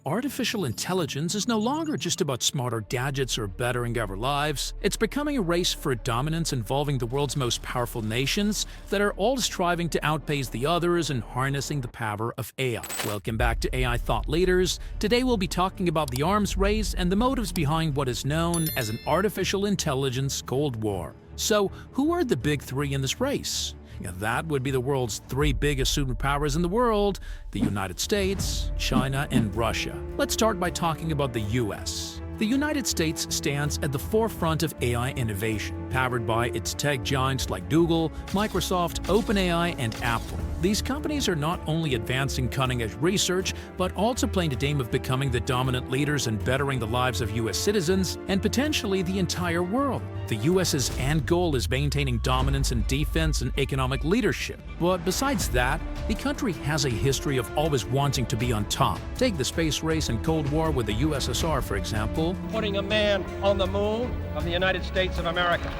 artificial intelligence is no longer just about smarter gadgets or bettering our lives. It's becoming a race for dominance involving the world's most powerful nations that are all striving to outpace the others and harnessing the power of AI. Welcome back to AI Thought Leaders. Today we'll be talking about the arms race and the motives behind what is known as an artificial intelligence Cold War. So, who are the big three in this race? That would be the world's three biggest superpowers in the world: the United States, China, and Russia. Let's start by talking about the US. The United States stands at the forefront of AI innovation, powered by its tech giants like Google, Microsoft, OpenAI, and Apple. These companies are not only advancing cutting-edge research, but also playing the game of becoming the dominant leaders and bettering the lives of US citizens and potentially the entire world. The US's end goal is maintaining dominance in defense and economic leadership. But besides that, the country has a history of always wanting to be on top. Take the space race and Cold War with the USSR, for example. Putting a man on the moon of the United States of America.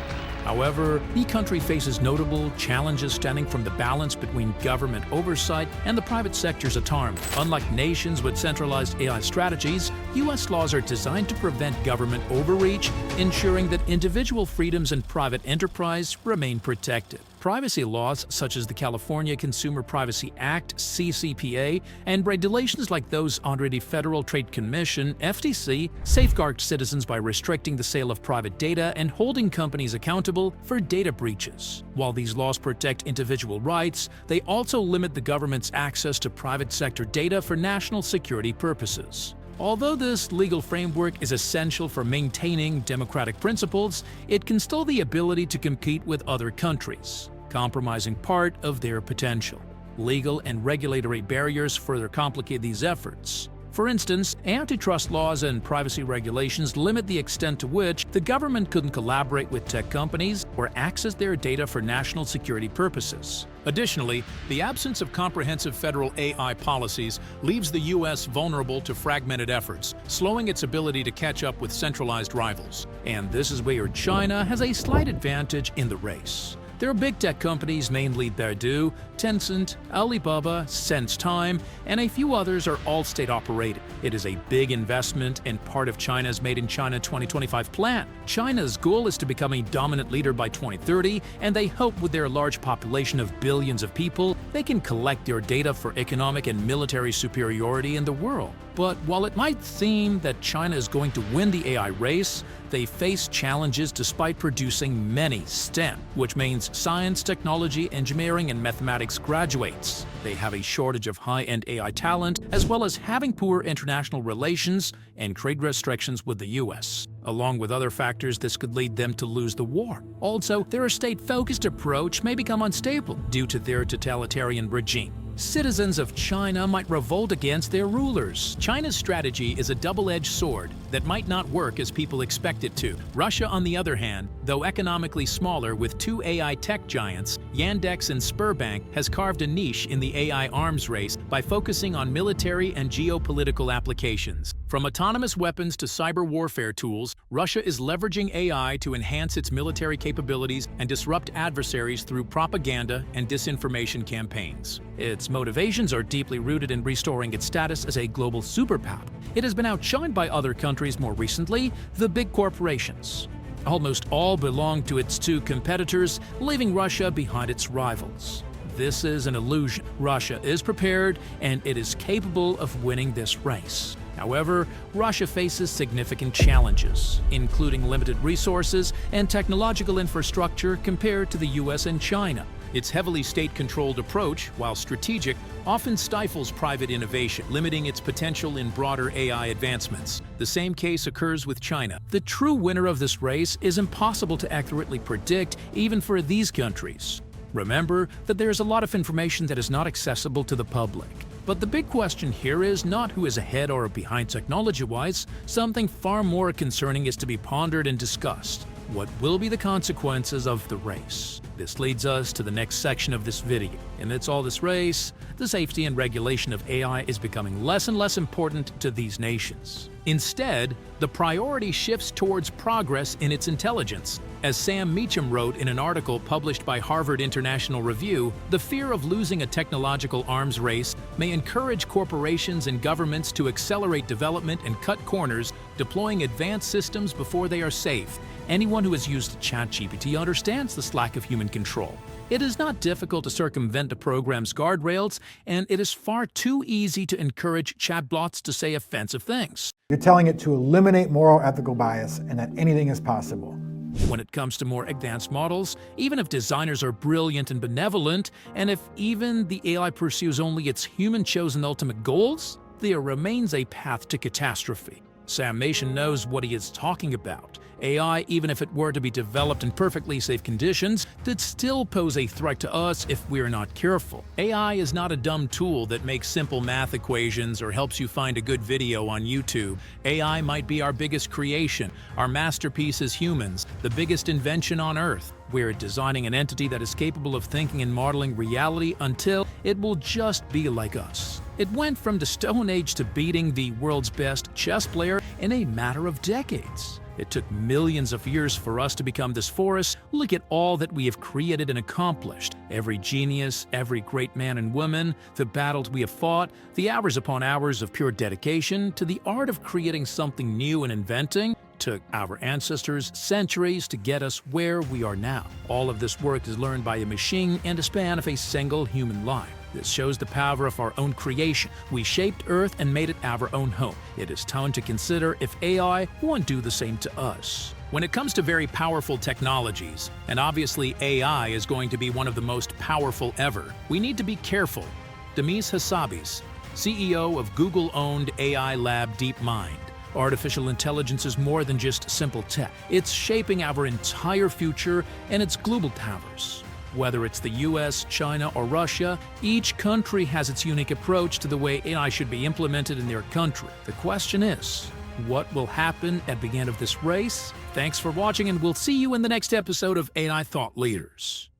However, the country faces notable challenges stemming from the balance between government oversight and the private sector's autonomy. Unlike nations with centralized AI strategies, U.S. laws are designed to prevent government overreach, ensuring that individual freedoms and private enterprise remain protected. Privacy laws such as the California Consumer Privacy Act (CCPA) and regulations like those under the Federal Trade Commission (FTC) safeguard citizens by restricting the sale of private data and holding companies accountable for data breaches. While these laws protect individual rights, they also limit the government's access to private sector data for national security purposes. Although this legal framework is essential for maintaining democratic principles, it can still the ability to compete with other countries, compromising part of their potential. Legal and regulatory barriers further complicate these efforts. For instance, antitrust laws and privacy regulations limit the extent to which the government couldn't collaborate with tech companies or access their data for national security purposes. Additionally, the absence of comprehensive federal AI policies leaves the U.S. vulnerable to fragmented efforts, slowing its ability to catch up with centralized rivals. And this is where China has a slight advantage in the race. There are big tech companies, mainly Baidu, Tencent, Alibaba, SenseTime, and a few others are all state-operated. It is a big investment and part of China's Made in China 2025 plan. China's goal is to become a dominant leader by 2030, and they hope with their large population of billions of people, they can collect their data for economic and military superiority in the world. But while it might seem that China is going to win the AI race, they face challenges despite producing many STEM, which means science, technology, engineering, and mathematics graduates. They have a shortage of high-end AI talent, as well as having poor international relations and trade restrictions with the US. Along with other factors, this could lead them to lose the war. Also, their state-focused approach may become unstable due to their totalitarian regime. Citizens of China might revolt against their rulers. China's strategy is a double-edged sword that might not work as people expect it to. Russia, on the other hand, though economically smaller with two AI tech giants, Yandex and Sberbank, has carved a niche in the AI arms race by focusing on military and geopolitical applications. From autonomous weapons to cyber warfare tools, Russia is leveraging AI to enhance its military capabilities and disrupt adversaries through propaganda and disinformation campaigns. Its motivations are deeply rooted in restoring its status as a global superpower. It has been outshined by other countries more recently, the big corporations. Almost all belong to its two competitors, leaving Russia behind its rivals. This is an illusion. Russia is prepared, and it is capable of winning this race. However, Russia faces significant challenges, including limited resources and technological infrastructure compared to the US and China. Its heavily state-controlled approach, while strategic, often stifles private innovation, limiting its potential in broader AI advancements. The same case occurs with China. The true winner of this race is impossible to accurately predict even for these countries. Remember that there is a lot of information that is not accessible to the public. But the big question here is not who is ahead or behind technology-wise. Something far more concerning is to be pondered and discussed. What will be the consequences of the race? This leads us to the next section of this video. Amidst all this race, the safety and regulation of AI is becoming less and less important to these nations. Instead, the priority shifts towards progress in its intelligence. As Sam Meacham wrote in an article published by Harvard International Review, the fear of losing a technological arms race may encourage corporations and governments to accelerate development and cut corners, deploying advanced systems before they are safe. Anyone who has used ChatGPT understands this lack of human control. It is not difficult to circumvent a program's guardrails, and it is far too easy to encourage chatbots to say offensive things. You're telling it to eliminate moral ethical bias and that anything is possible. When it comes to more advanced models, even if designers are brilliant and benevolent, and if even the AI pursues only its human-chosen ultimate goals, there remains a path to catastrophe. Sam Meacham knows what he is talking about. AI, even if it were to be developed in perfectly safe conditions, could still pose a threat to us if we're not careful. AI is not a dumb tool that makes simple math equations or helps you find a good video on YouTube. AI might be our biggest creation, our masterpiece as humans, the biggest invention on Earth. We're designing an entity that is capable of thinking and modeling reality until it will just be like us. It went from the Stone Age to beating the world's best chess player in a matter of decades. It took millions of years for us to become this force. Look at all that we have created and accomplished. Every genius, every great man and woman, the battles we have fought, the hours upon hours of pure dedication to the art of creating something new and inventing. Took our ancestors centuries to get us where we are now. All of this work is learned by a machine in the span of a single human life. This shows the power of our own creation. We shaped Earth and made it our own home. It is time to consider if AI won't do the same to us. When it comes to very powerful technologies, and obviously AI is going to be one of the most powerful ever, we need to be careful. Demis Hassabis, CEO of Google-owned AI lab DeepMind. Artificial intelligence is more than just simple tech. It's shaping our entire future and its global powers. Whether it's the US, China, or Russia, each country has its unique approach to the way AI should be implemented in their country. The question is, what will happen at the end of this race? Thanks for watching, and we'll see you in the next episode of AI Thought Leaders.